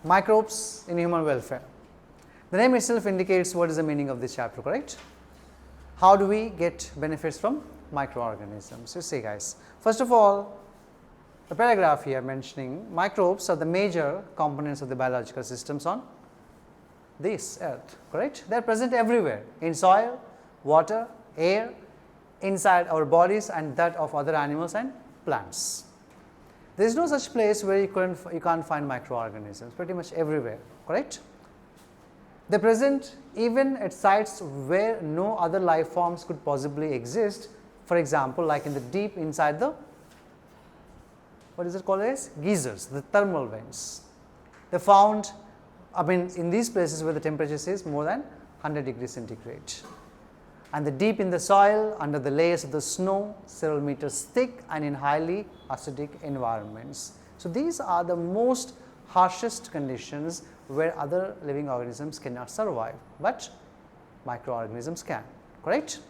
microbes in human welfare. The name itself indicates what is the meaning of this chapter, correct? How do we get benefits from microorganisms? You see guys, first of all, the paragraph here mentioning microbes are the major components of the biological systems on this earth, correct? They are present everywhere, in soil, water, air, inside our bodies and that of other animals and plants. There is no such place where you can't find microorganisms, pretty much everywhere, correct? They are present even at sites where no other life forms could possibly exist, for example, like in the deep inside the, what is it called as? Geysers, the thermal vents. They found, in these places where the temperature is more than 100 degrees centigrade. And the deep in the soil, under the layers of the snow, several meters thick and in highly acidic environments. So, these are the most harshest conditions where other living organisms cannot survive, but microorganisms can, correct?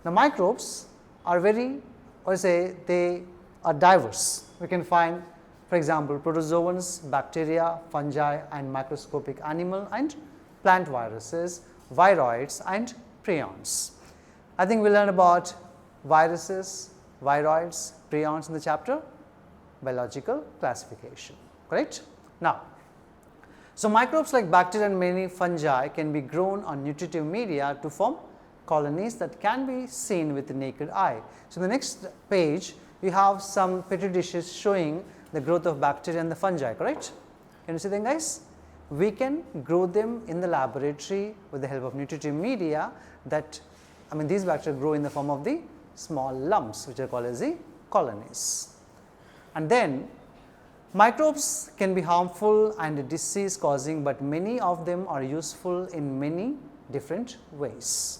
Now, microbes are they are diverse. We can find, for example, protozoans, bacteria, fungi and microscopic animal and plant viruses, viroids and prions. I think we learned about viruses, viroids, prions in the chapter biological classification, correct? Now, so microbes like bacteria and many fungi can be grown on nutritive media to form colonies that can be seen with the naked eye. So, in the next page we have some petri dishes showing the growth of bacteria and the fungi, correct? Can you see them guys? We can grow them in the laboratory with the help of nutritive media that, these bacteria grow in the form of the small lumps which are called as the colonies. And then microbes can be harmful and disease causing, but many of them are useful in many different ways.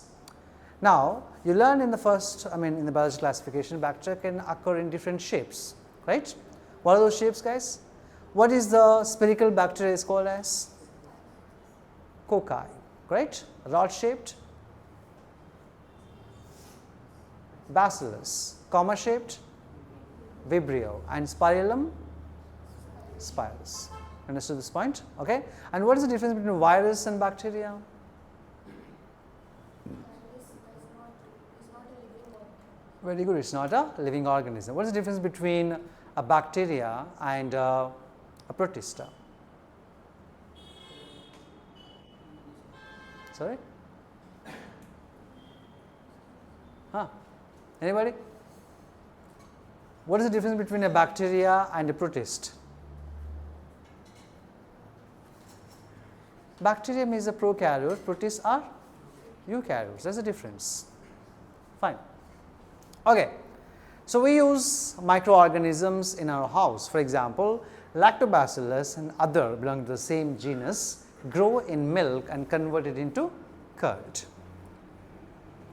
Now, you learn in the first, in the biological classification, bacteria can occur in different shapes, right? What are those shapes guys? What is the spherical bacteria is called as? Cocci, correct? Rod shaped, Bacillus, comma shaped, Vibrio, and Spirillum, spirals. Understood this point? Okay. And what is the difference between virus and bacteria? Very good, it is not a living organism. What is the difference between a bacteria and a protista? Sorry? Anybody? What is the difference between a bacteria and a protist? Bacterium is a prokaryote, protists are eukaryotes. That is the difference. Fine. Okay. So, we use microorganisms in our house. For example, Lactobacillus and other belong to the same genus grow in milk and convert it into curd.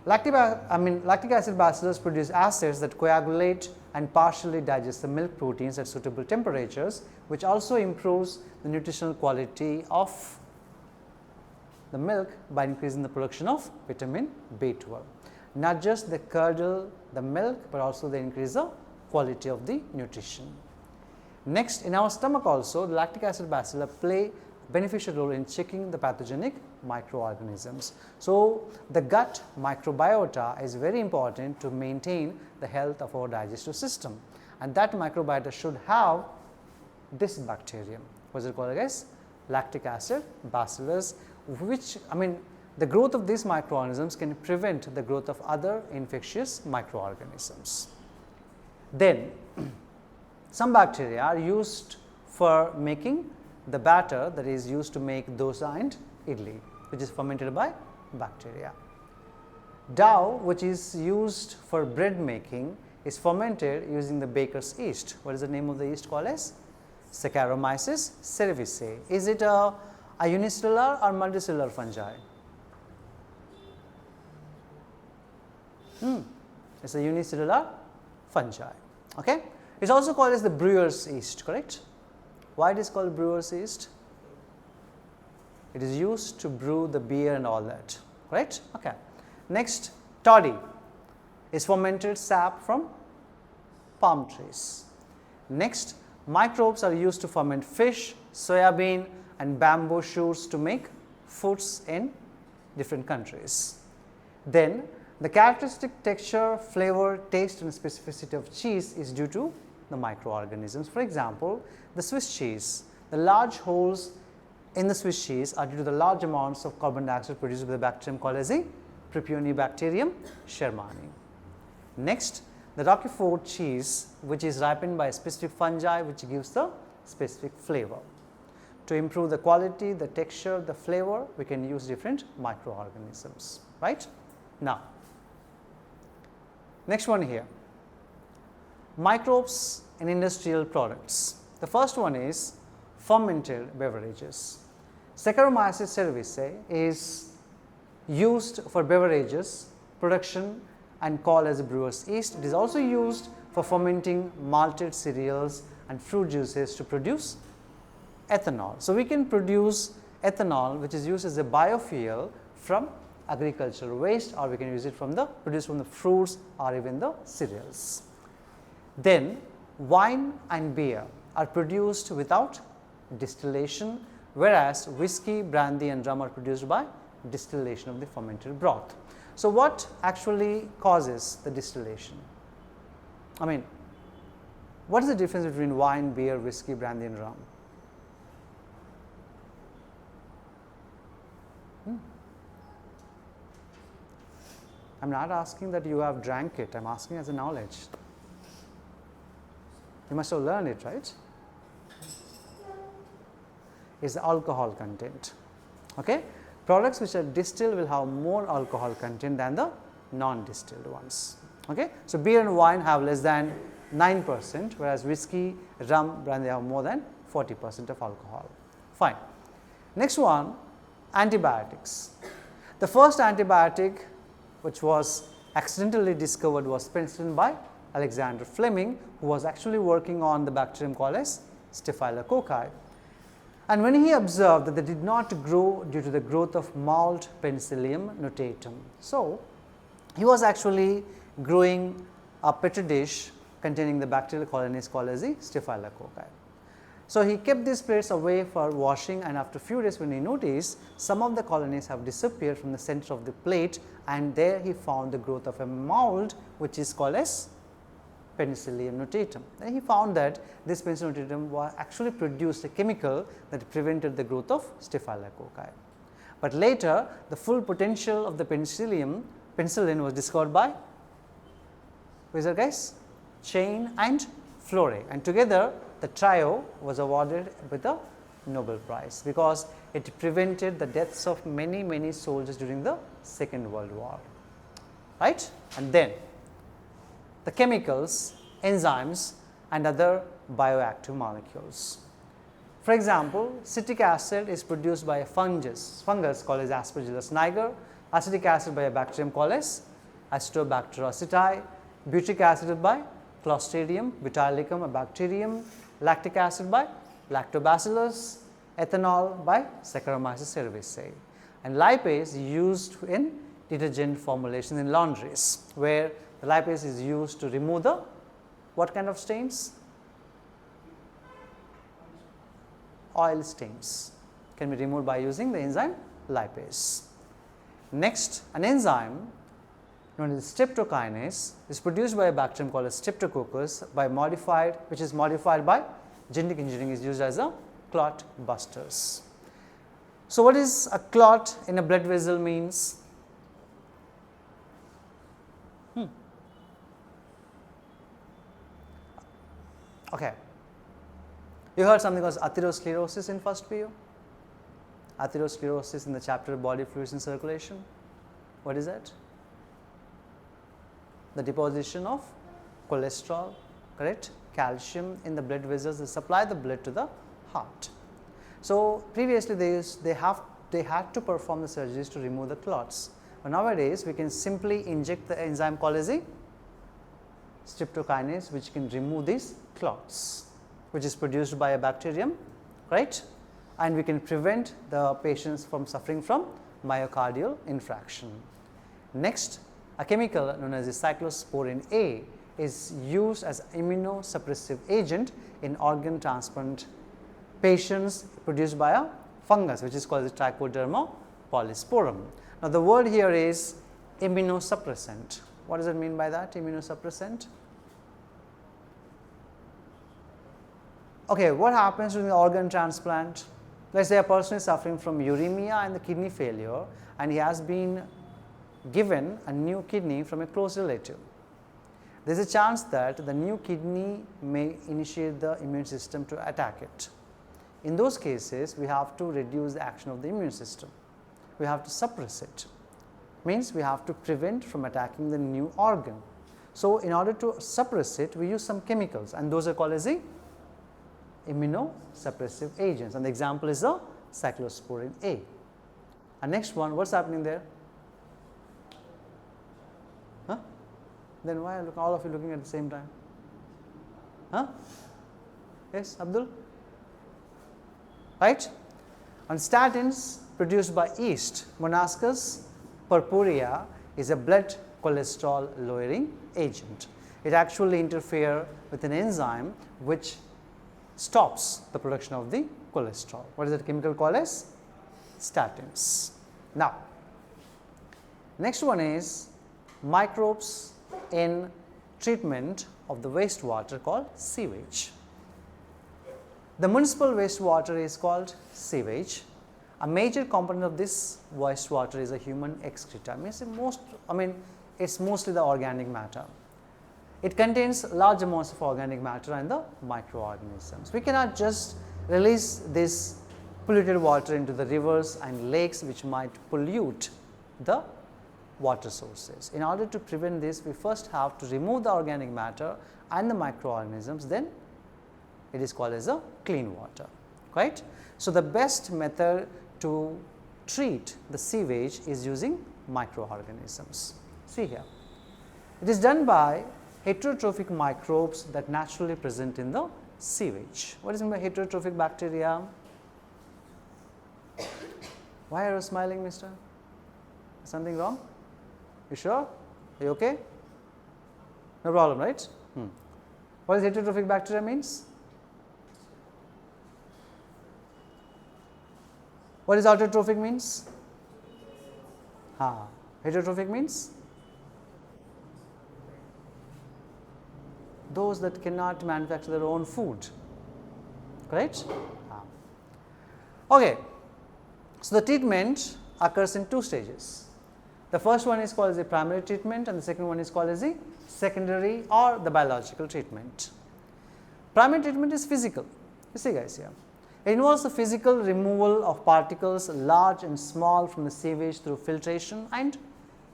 Lactic acid bacillus produce acids that coagulate and partially digest the milk proteins at suitable temperatures, which also improves the nutritional quality of the milk by increasing the production of vitamin B12. Not just they curdle the milk, but also they increase the quality of the nutrition. Next, in our stomach also, the lactic acid bacilli play a beneficial role in checking the pathogenic microorganisms. So, the gut microbiota is very important to maintain the health of our digestive system, and that microbiota should have this bacterium. What is it called guys? Lactic acid bacillus, which the growth of these microorganisms can prevent the growth of other infectious microorganisms. Then some bacteria are used for making the batter that is used to make dosa and idli, which is fermented by bacteria. Dough, which is used for bread making, is fermented using the baker's yeast. What is the name of the yeast called as? Saccharomyces cerevisiae. Is it a unicellular or multicellular fungi? It's a unicellular fungi. Okay. It is also called as the brewer's yeast, correct? Why it is called brewer's yeast? It is used to brew the beer and all that, correct? Okay. Next, toddy is fermented sap from palm trees. Next, Microbes are used to ferment fish, soybean and bamboo shoots to make foods in different countries. Then the characteristic texture, flavor, taste and specificity of cheese is due to the microorganisms. For example, the Swiss cheese, the large holes in the Swiss cheese are due to the large amounts of carbon dioxide produced by the bacterium called as a Propionibacterium shermani. Next, the Roquefort cheese, which is ripened by a specific fungi which gives the specific flavor. To improve the quality, the texture, the flavor, we can use different microorganisms, right? Now, next one here, microbes in industrial products. The first one is fermented beverages. Saccharomyces cerevisiae is used for beverages production and called as a brewer's yeast. It is also used for fermenting malted cereals and fruit juices to produce ethanol. So, we can produce ethanol which is used as a biofuel from agricultural waste, or we can use it from the produced from the fruits or even the cereals. Then wine and beer are produced without distillation, whereas whiskey, brandy and rum are produced by distillation of the fermented broth. So, what actually causes the distillation? I mean, what is the difference between wine, beer, whiskey, brandy and rum? I am not asking that you have drank it, I am asking as a knowledge. You must have learned it, right? Is the alcohol content. Okay? Products which are distilled will have more alcohol content than the non-distilled ones. Okay? So, beer and wine have less than 9%, whereas whiskey, rum, brandy have more than 40% of alcohol. Fine. Next one, antibiotics. The first antibiotic which was accidentally discovered was penicillin by Alexander Fleming, who was actually working on the bacterium called as Staphylococci. And when he observed that they did not grow due to the growth of mold Penicillium notatum. So, he was actually growing a petri dish containing the bacterial colonies called as the Staphylococci. So, he kept these plates away for washing, and after a few days when he noticed some of the colonies have disappeared from the center of the plate, and there he found the growth of a mold which is called as Penicillium notatum. Then he found that this Penicillium notatum was actually produced a chemical that prevented the growth of Staphylococci. But later the full potential of the penicillin was discovered by, who is that guys? Chain and Flore, and together the trio was awarded with a Nobel Prize because it prevented the deaths of many soldiers during the Second World War, right? And then the chemicals, enzymes and other bioactive molecules. For example, citric acid is produced by a fungus called as Aspergillus niger, acetic acid by a bacterium called as Acetobacter aceti, butyric acid by Clostridium butylicum, a bacterium, lactic acid by Lactobacillus, ethanol by Saccharomyces cerevisiae, and lipase used in detergent formulation in laundries, where the lipase is used to remove the what kind of stains? Oil stains can be removed by using the enzyme lipase. Next, an enzyme known as streptokinase is produced by a bacterium called as Streptococcus which is modified by genetic engineering, is used as a clot busters. So, what is a clot in a blood vessel means? Okay. You heard something called atherosclerosis in first PU? Atherosclerosis in the chapter body fluids and circulation. What is that? The deposition of cholesterol, correct? Calcium in the blood vessels that supply the blood to the heart. So, previously they had to perform the surgeries to remove the clots, but nowadays we can simply inject the enzyme called as a streptokinase, which can remove these clots, which is produced by a bacterium, right? And we can prevent the patients from suffering from myocardial infarction. Next, a chemical known as the cyclosporin A is used as immunosuppressive agent in organ transplant patients produced by a fungus, which is called the Trichoderma polysporum. Now, the word here is immunosuppressant. What does it mean by that, immunosuppressant? Okay, what happens during the organ transplant? Let us say a person is suffering from uremia and the kidney failure, and he has been given a new kidney from a close relative. There is a chance that the new kidney may initiate the immune system to attack it. In those cases, we have to reduce the action of the immune system. We have to suppress it. Means we have to prevent from attacking the new organ. So, in order to suppress it, we use some chemicals, and those are called as the immunosuppressive agents, and the example is the cyclosporin A. And next one, what is happening there? Huh? Then why are all of you looking at the same time? Huh? Yes, Abdul? Right? And statins produced by yeast, Monascus purpurea, is a blood cholesterol lowering agent. It actually interferes with an enzyme which stops the production of the cholesterol. What is that chemical called as? Statins. Now, next one is microbes in treatment of the wastewater called sewage. The municipal wastewater is called sewage. A major component of this wastewater is a human excreta. It's mostly the organic matter. It contains large amounts of organic matter and the microorganisms. We cannot just release this polluted water into the rivers and lakes, which might pollute the water sources. In order to prevent this, we first have to remove the organic matter and the microorganisms, then it is called as a clean water, right? So, the best method to treat the sewage is using microorganisms. See here, it is done by heterotrophic microbes that naturally present in the sewage. What is meant by heterotrophic bacteria? Why are you smiling, mister? Is something wrong? You sure? Are you okay? No problem, right? What does heterotrophic bacteria means? What is autotrophic means? Heterotrophic means those that cannot manufacture their own food, correct? Okay. So, the treatment occurs in two stages. The first one is called as the primary treatment, and the second one is called as the secondary or the biological treatment. Primary treatment is physical. You see guys here. It involves the physical removal of particles large and small from the sewage through filtration and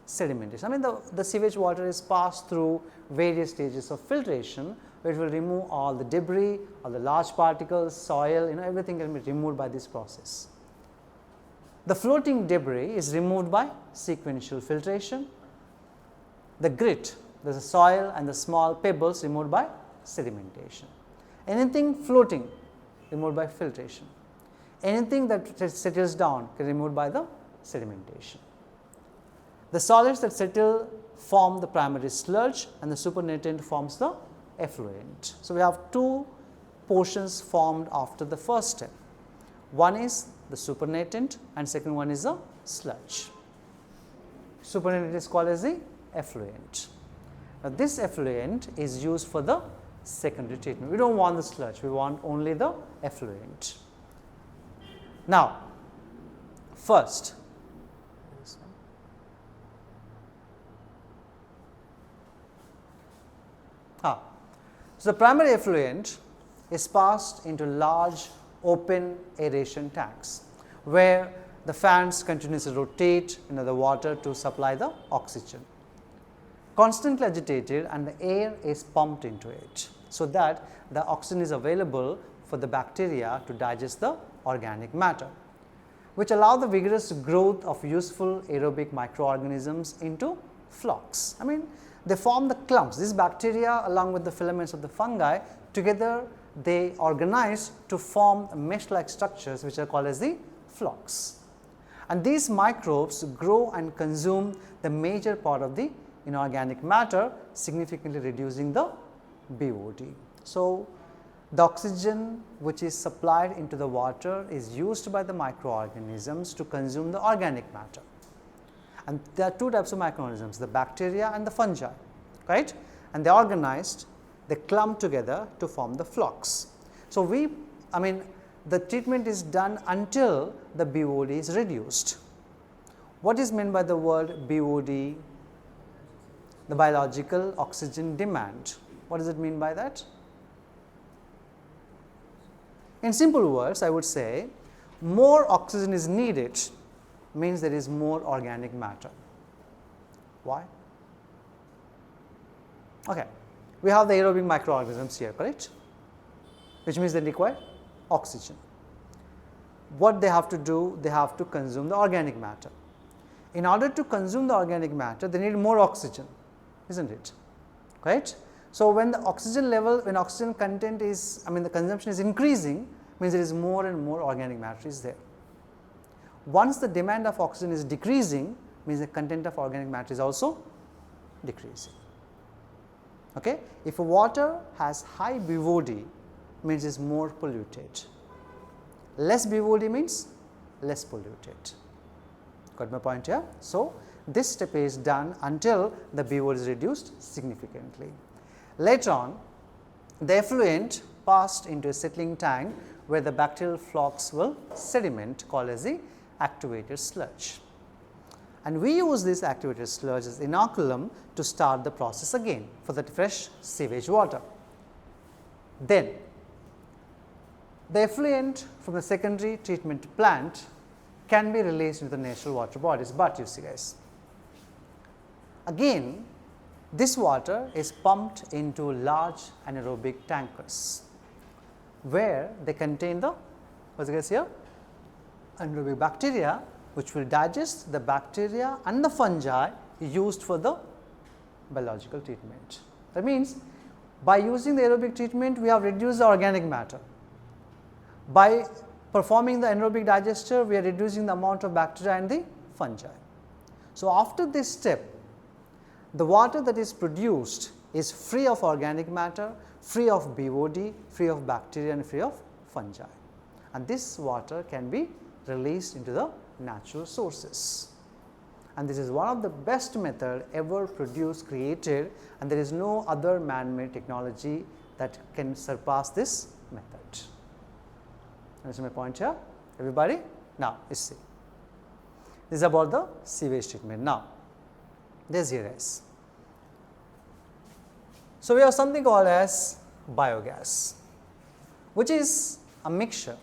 sedimentation. The sewage water is passed through various stages of filtration, where it will remove all the debris, all the large particles, soil, everything can be removed by this process. The floating debris is removed by sequential filtration. The grit, the soil and the small pebbles removed by sedimentation. Anything floating removed by filtration. Anything that settles down can be removed by the sedimentation. The solids that settle form the primary sludge, and the supernatant forms the effluent. So, we have two portions formed after the first step. One is the supernatant and second one is the sludge. Supernatant is called as the effluent. Now, this effluent is used for the secondary treatment. We do not want the sludge, we want only the effluent. Now, first, so the primary effluent is passed into large open aeration tanks, where the fans continuously rotate the water to supply the oxygen. Constantly agitated, and the air is pumped into it, so that the oxygen is available for the bacteria to digest the organic matter, which allow the vigorous growth of useful aerobic microorganisms into flocks. They form the clumps. These bacteria, along with the filaments of the fungi, together they organize to form mesh-like structures, which are called as the flocks. And these microbes grow and consume the major part of the inorganic matter, significantly reducing the BOD. So, the oxygen which is supplied into the water is used by the microorganisms to consume the organic matter. And there are two types of microorganisms, the bacteria and the fungi, right? And they are organized, they clump together to form the flocks. So, the treatment is done until the BOD is reduced. What is meant by the word BOD? The biological oxygen demand. What does it mean by that? In simple words, I would say more oxygen is needed means there is more organic matter. Why? Okay, we have the aerobic microorganisms here, correct? Which means they require oxygen. What they have to do? They have to consume the organic matter. In order to consume the organic matter, they need more oxygen, isn't it? Right? So, when the oxygen level, when oxygen content is, the consumption is increasing, means there is more and more organic matter is there. Once the demand of oxygen is decreasing, means the content of organic matter is also decreasing. Okay? If water has high BOD, means it is more polluted. Less BOD means less polluted. Got my point here? So, this step is done until the BOD is reduced significantly. Later on, the effluent passed into a settling tank where the bacterial flocks will sediment, called as the activated sludge. And we use this activated sludge as inoculum to start the process again for the fresh sewage water. Then, the effluent from the secondary treatment plant can be released into the natural water bodies, but you see guys, again this water is pumped into large anaerobic tankers where they contain the, what's guys here, anaerobic bacteria, which will digest the bacteria and the fungi used for the biological treatment. That means, by using the aerobic treatment, we have reduced the organic matter. By performing the anaerobic digester, we are reducing the amount of bacteria and the fungi. So, after this step, the water that is produced is free of organic matter, free of BOD, free of bacteria and free of fungi, and this water can be released into the natural sources. And this is one of the best method ever produced, created, and there is no other man-made technology that can surpass this method. Understand my point here, everybody? Now, let's see. This is about the sewage treatment. Now, this here is. So, we have something called as biogas, which is a mixture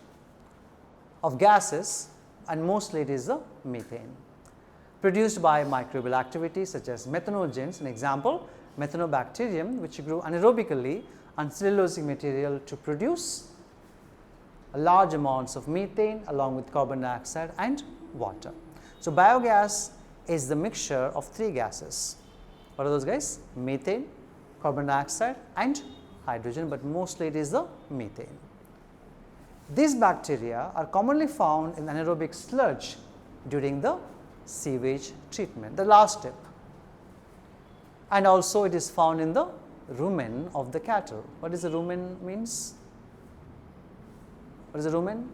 of gases, and mostly it is the methane produced by microbial activities such as methanogens. An example, methanobacterium, which grew anaerobically on cellulosic material to produce large amounts of methane along with carbon dioxide and water. So, biogas is the mixture of three gases. What are those guys? Methane, carbon dioxide and hydrogen, but mostly it is the methane. These bacteria are commonly found in anaerobic sludge during the sewage treatment, the last step, and also it is found in the rumen of the cattle. What is the rumen means? What is the rumen?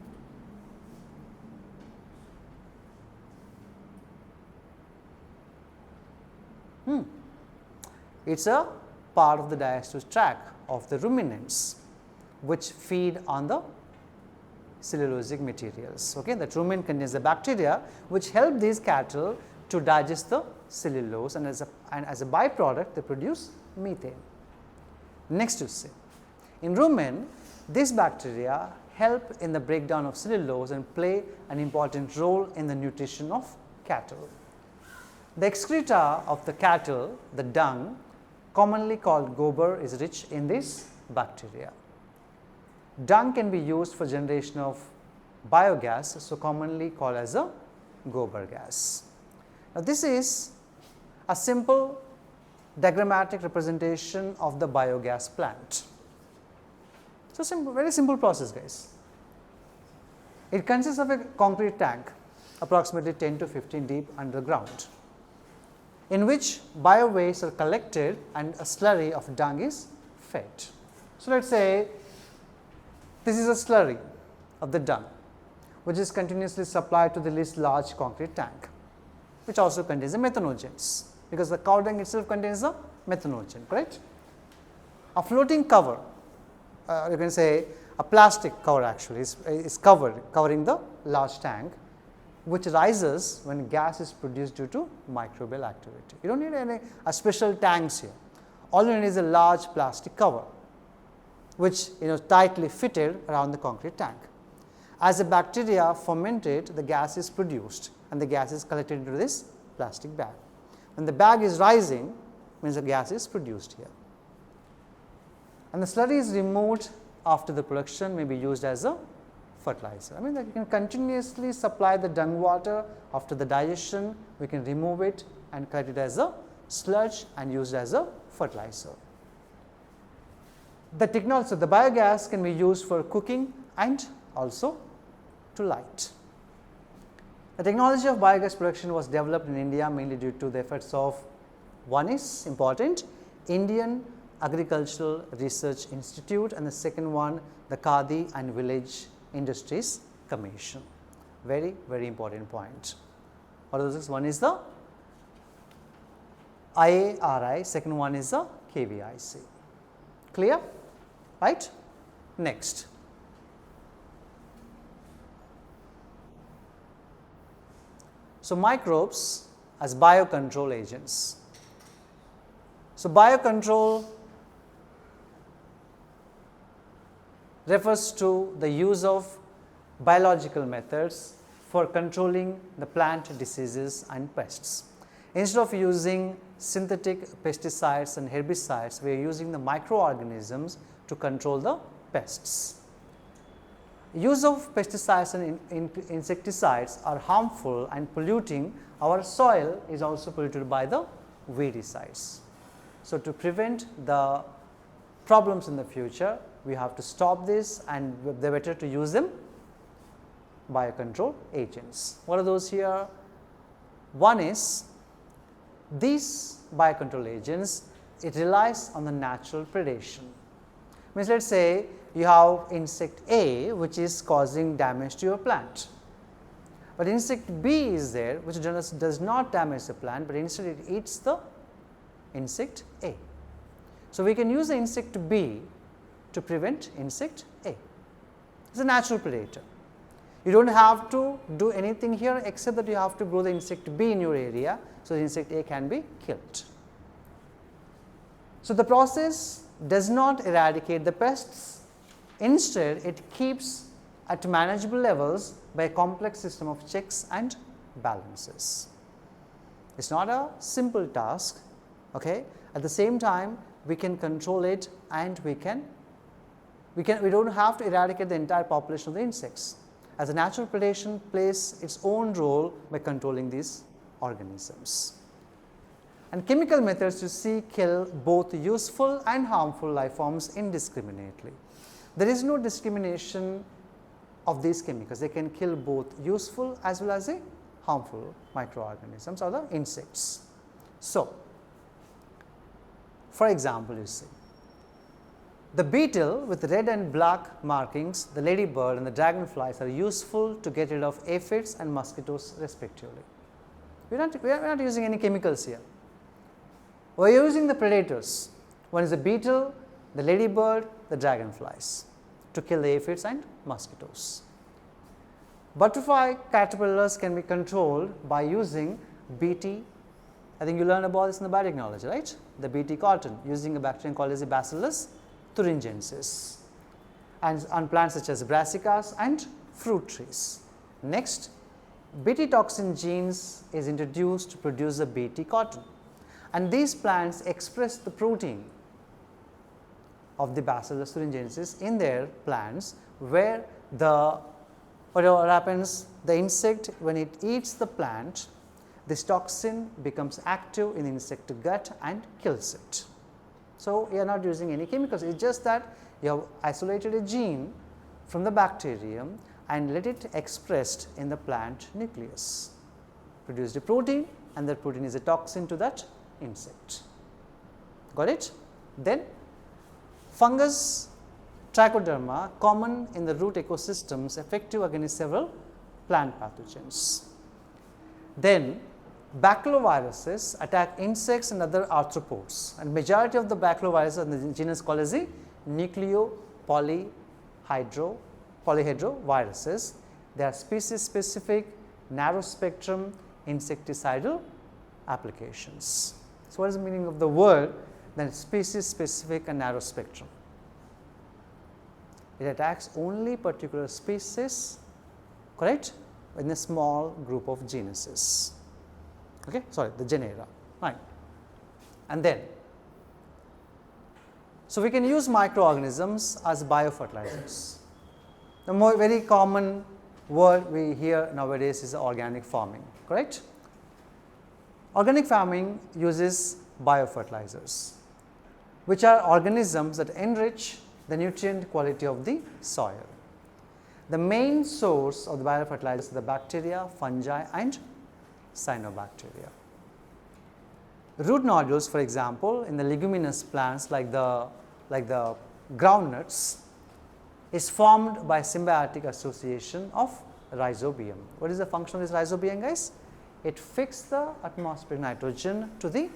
It's a part of the digestive tract of the ruminants, which feed on the cellulosic materials. Okay, the rumen contains the bacteria which help these cattle to digest the cellulose, and as a byproduct they produce methane. Next, you see, in rumen, these bacteria help in the breakdown of cellulose and play an important role in the nutrition of cattle. The excreta of the cattle, the dung, commonly called gobar, is rich in this bacteria. Dung can be used for generation of biogas, so commonly called as a gobar gas. Now, this is a simple diagrammatic representation of the biogas plant. So, simple, very simple process, guys. It consists of a concrete tank approximately 10 to 15 deep underground. in which bio-waste are collected and a slurry of dung is fed. So, let us say this is a slurry of the dung which is continuously supplied to this large concrete tank, which also contains the methanogens, because the cow dung itself contains the methanogen, correct. A floating cover, you can say a plastic cover actually is covering the large tank, which rises when gas is produced due to microbial activity. You do not need a special tanks here, all you need is a large plastic cover which tightly fitted around the concrete tank. As the bacteria fermented, the gas is produced and the gas is collected into this plastic bag. When the bag is rising, means the gas is produced here, and the slurry is removed after the production, may be used as a fertilizer. I mean that you can continuously supply the dung water after the digestion, we can remove it and cut it as a sludge and used as a fertilizer. The technology, so the biogas can be used for cooking and also to light. The technology of biogas production was developed in India mainly due to the efforts of, one is important, Indian Agricultural Research Institute, and the second one the Khadi and Village Industries Commission. Very, very important point. What are those? One is the IARI, second one is the KVIC. Clear? Right? Next. So, microbes as biocontrol agents. So, biocontrol refers to the use of biological methods for controlling the plant diseases and pests. Instead of using synthetic pesticides and herbicides, we are using the microorganisms to control the pests. Use of pesticides and insecticides are harmful and polluting. Our soil is also polluted by the weedicides. So, to prevent the problems in the future, we have to stop this, and they better to use them biocontrol agents. What are those here? One is these biocontrol agents, it relies on the natural predation. Means let us say you have insect A which is causing damage to your plant, but insect B is there which does not damage the plant, but instead it eats the insect A. So, we can use the insect B to prevent insect A. It is a natural predator. You do not have to do anything here except that you have to grow the insect B in your area, so the insect A can be killed. So, the process does not eradicate the pests, instead it keeps at manageable levels by a complex system of checks and balances. It is not a simple task, okay. At the same time we can control it, and we do not have to eradicate the entire population of the insects, as a natural predation plays its own role by controlling these organisms. And chemical methods you see kill both useful and harmful life forms indiscriminately. There is no discrimination of these chemicals, they can kill both useful as well as the harmful microorganisms or the insects. So, for example, you see the beetle with red and black markings, the ladybird and the dragonflies are useful to get rid of aphids and mosquitoes respectively. We are not using any chemicals here. We are using the predators. One is the beetle, the ladybird, the dragonflies to kill the aphids and mosquitoes. Butterfly caterpillars can be controlled by using Bt. I think you learned about this in the biotechnology, right? The Bt cotton using a bacterium called as the Bacillus thuringiensis, and on plants such as brassicas and fruit trees. Next, Bt toxin genes is introduced to produce the Bt cotton, and these plants express the protein of the Bacillus thuringiensis in their plants, where what happens, the insect when it eats the plant, this toxin becomes active in the insect gut and kills it. So, we are not using any chemicals, it is just that you have isolated a gene from the bacterium and let it expressed in the plant nucleus, produce the protein and that protein is a toxin to that insect. Got it? Then fungus Trichoderma, common in the root ecosystems, effective against several plant pathogens. Then baculoviruses attack insects and other arthropods, and majority of the baculoviruses in the genus called as the polyhedroviruses. They are species specific, narrow spectrum insecticidal applications. So, what is the meaning of the word? Then species specific and narrow spectrum. It attacks only particular species, correct, in a small group of genuses, okay, sorry, the genera, right. And then, so we can use microorganisms as biofertilizers. The very common word we hear nowadays is organic farming, correct. Organic farming uses biofertilizers, which are organisms that enrich the nutrient quality of the soil. The main source of the biofertilizers are the bacteria, fungi and cyanobacteria. Root nodules, for example, in the leguminous plants like the groundnuts, is formed by symbiotic association of rhizobium. What is the function of this rhizobium, guys? It fixes the atmospheric nitrogen to the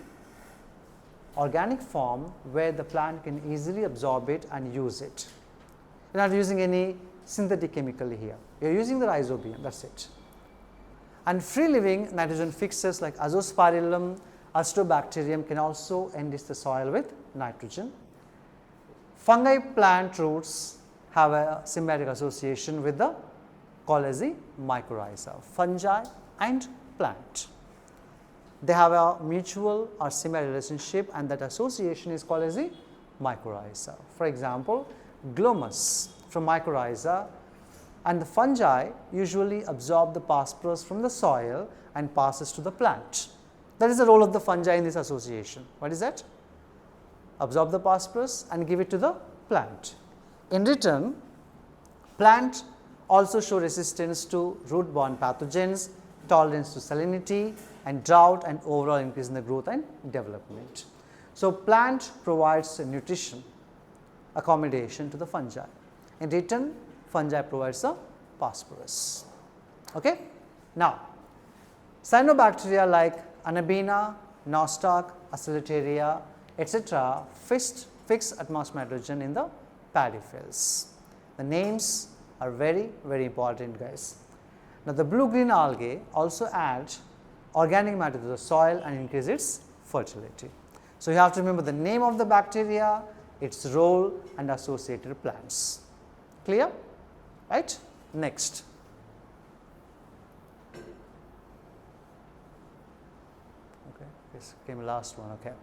organic form where the plant can easily absorb it and use it. You are not using any synthetic chemical here, you are using the rhizobium, that is it. And free living nitrogen fixers like Azospirillum, Acetobacterium can also enrich the soil with nitrogen. Fungi plant roots have a symbiotic association with the called as the mycorrhiza, fungi and plant. They have a mutual or symbiotic relationship, and that association is called as the mycorrhiza. For example, glomus from mycorrhiza, and the fungi usually absorb the phosphorus from the soil and passes to the plant. That is the role of the fungi in this association. What is that? Absorb the phosphorus and give it to the plant. In return, plant also show resistance to root-borne pathogens, tolerance to salinity and drought, and overall increase in the growth and development. So, plant provides nutrition, accommodation to the fungi. In return, fungi provides the phosphorus. Okay? Now, cyanobacteria like Anabaena, Nostoc, Aciliteria, etc. fix atmospheric nitrogen in the paddy fields. The names are very, very important, guys. Now, the blue-green algae also add organic matter to the soil and increase its fertility. So, you have to remember the name of the bacteria, its role and associated plants. Clear? Right? Next. Okay, this came last one. Okay.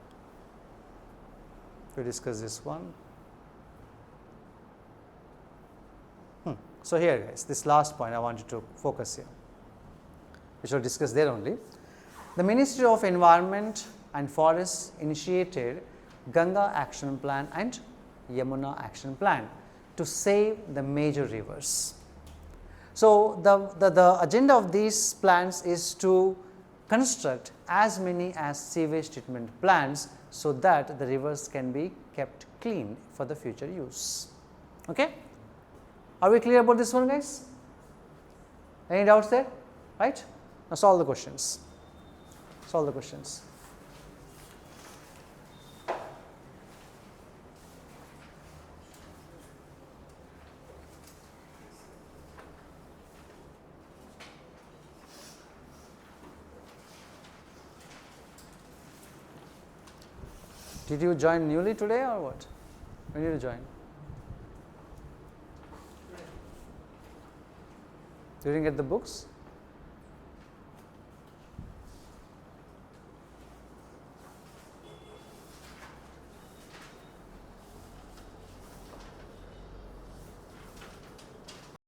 We discuss this one. So, here guys, this last point I want you to focus here, which we will discuss there only. The Ministry of Environment and Forests initiated Ganga Action Plan and Yamuna Action Plan to save the major rivers. So, the agenda of these plans is to construct as many as sewage treatment plants, so that the rivers can be kept clean for the future use. Okay? Are we clear about this one, guys? Any doubts there? Right? Now, solve the questions. Solve the questions. Did you join newly today or what? When did you join? You didn't get the books?